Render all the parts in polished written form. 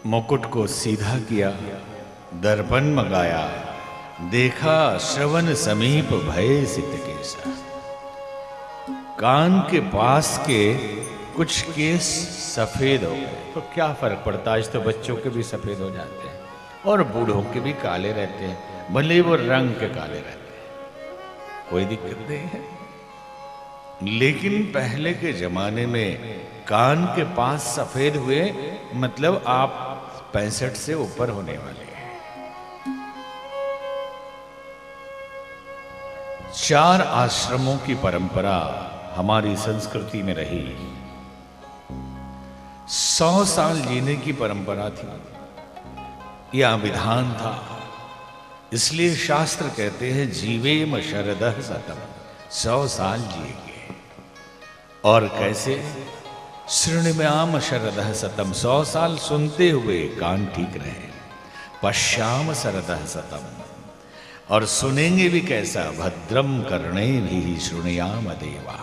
मुकुट को सीधा किया, दर्पण मंगाया, देखा श्रवण समीप भय सित केसा। कान के पास के कुछ केस सफेद हो गए, तो क्या फर्क पड़ता, आज तो बच्चों के भी सफेद हो जाते हैं और बूढ़ों के भी काले रहते हैं, भले वो रंग के काले रहते हैं, कोई दिक्कत नहीं है। लेकिन पहले के जमाने में कान के पास सफेद हुए मतलब आप 65 से ऊपर होने वाले हैं। 4 आश्रमों की परंपरा हमारी संस्कृति में रही। 100 साल जीने की परंपरा थी, यह विधान था। इसलिए शास्त्र कहते हैं जीवेम शरदः शतम्, 100 साल जिएंगे। और कैसे? शृण्व्याम शरदः शतम्, 100 साल सुनते हुए कान ठीक रहे। पश्याम शरदः शतम्, और सुनेंगे भी कैसा? भद्रम कर्णेभिः शृणुयाम देवा,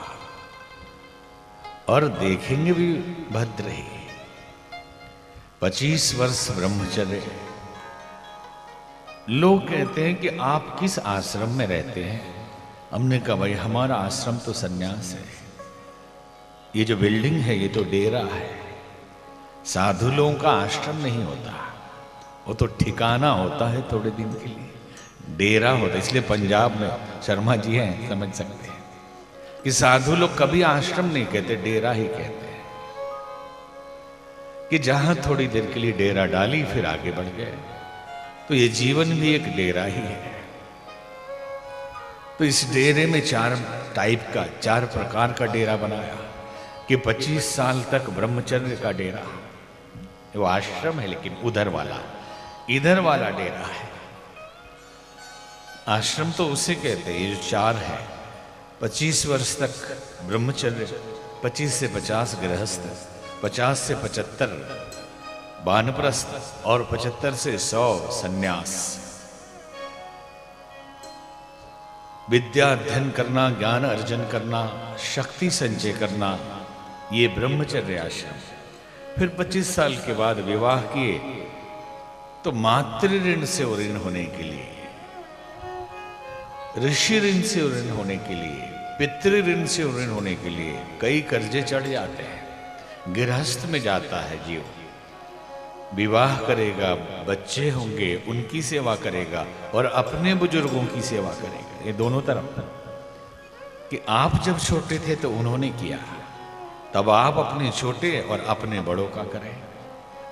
और देखेंगे भी भद्र ही। 25 वर्ष ब्रह्मचर्य। लोग कहते हैं कि आप किस आश्रम में रहते हैं? हमने कहा भाई हमारा आश्रम तो सन्यास है, ये जो बिल्डिंग है ये तो डेरा है। साधु लोगों का आश्रम नहीं होता, वो तो ठिकाना होता है थोड़े दिन के लिए, डेरा होता है। इसलिए पंजाब में शर्मा जी हैं, समझ सकते हैं कि साधु लोग कभी आश्रम नहीं कहते, डेरा ही कहते हैं, कि जहां थोड़ी देर के लिए डेरा डाली फिर आगे बढ़ गए। तो ये जीवन भी एक डेरा ही है। तो इस डेरे में 4 प्रकार का डेरा बनाया कि 25 साल तक ब्रह्मचर्य का डेरा, वो आश्रम है, लेकिन उधर वाला डेरा है। आश्रम तो उसे कहते हैं, ये जो 4 है। 25 वर्ष तक ब्रह्मचर्य, 25 से 50 गृहस्थ, 50 से 75 वानप्रस्थ, और 75 से 100 सन्यास। विद्या अध्ययन करना, ज्ञान अर्जन करना, शक्ति संचय करना, ये ब्रह्मचर्य आश्रम। फिर 25 साल के बाद विवाह किए तो मातृ ऋण से ऋण होने के लिए, ऋषि ऋण से ऋण होने के लिए, पितृ ऋण से ऋण होने के लिए कई कर्जे चढ़ जाते हैं। गृहस्थ में जाता है जीव, विवाह करेगा, बच्चे होंगे, उनकी सेवा करेगा और अपने बुजुर्गों की सेवा करेगा। ये दोनों तरफ, कि आप जब छोटे थे तो उन्होंने किया, तब आप अपने छोटे और अपने बड़ों का करें,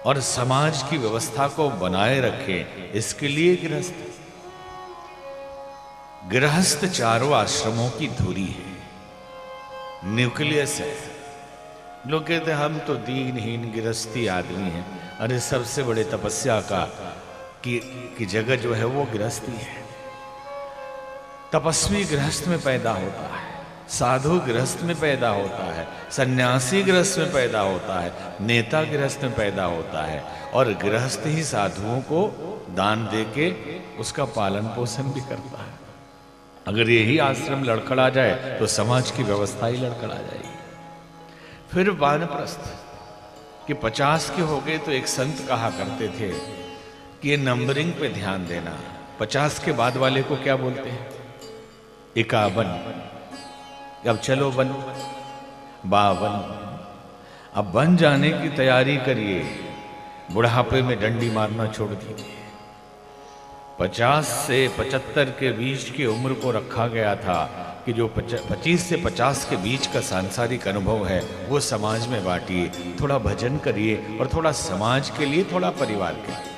और समाज की व्यवस्था को बनाए रखें। इसके लिए गृहस्थ 4 आश्रमों की धुरी है, न्यूक्लियस है। लोग कहते हैं हम तो दीनहीन गृहस्थी आदमी हैं। अरे सबसे बड़े तपस्या की जगह जो है वो गृहस्थी है। तपस्वी गृहस्थ में पैदा होता है, साधु गृहस्थ में पैदा होता है, सन्यासी गृहस्थ में पैदा होता है, नेता गृहस्थ में पैदा होता है, और गृहस्थ ही साधुओं को दान देके उसका पालन पोषण भी करता है। अगर यही आश्रम लड़खड़ा जाए तो समाज की व्यवस्था ही लड़खड़ा जाएगी। फिर वानप्रस्थ कि 50 के हो गए तो एक संत कहा करते थे कि ये नंबरिंग पे ध्यान देना। 50 के बाद वाले को क्या बोलते हैं? 51। अब चलो 52। अब बन जाने की तैयारी करिए, बुढ़ापे में डंडी मारना छोड़ दीजिए। 50 से 75 के बीच की उम्र को रखा गया था कि जो 25 से 50 के बीच का सांसारिक अनुभव है वो समाज में बांटिए, थोड़ा भजन करिए, और थोड़ा समाज के लिए, थोड़ा परिवार के लिए।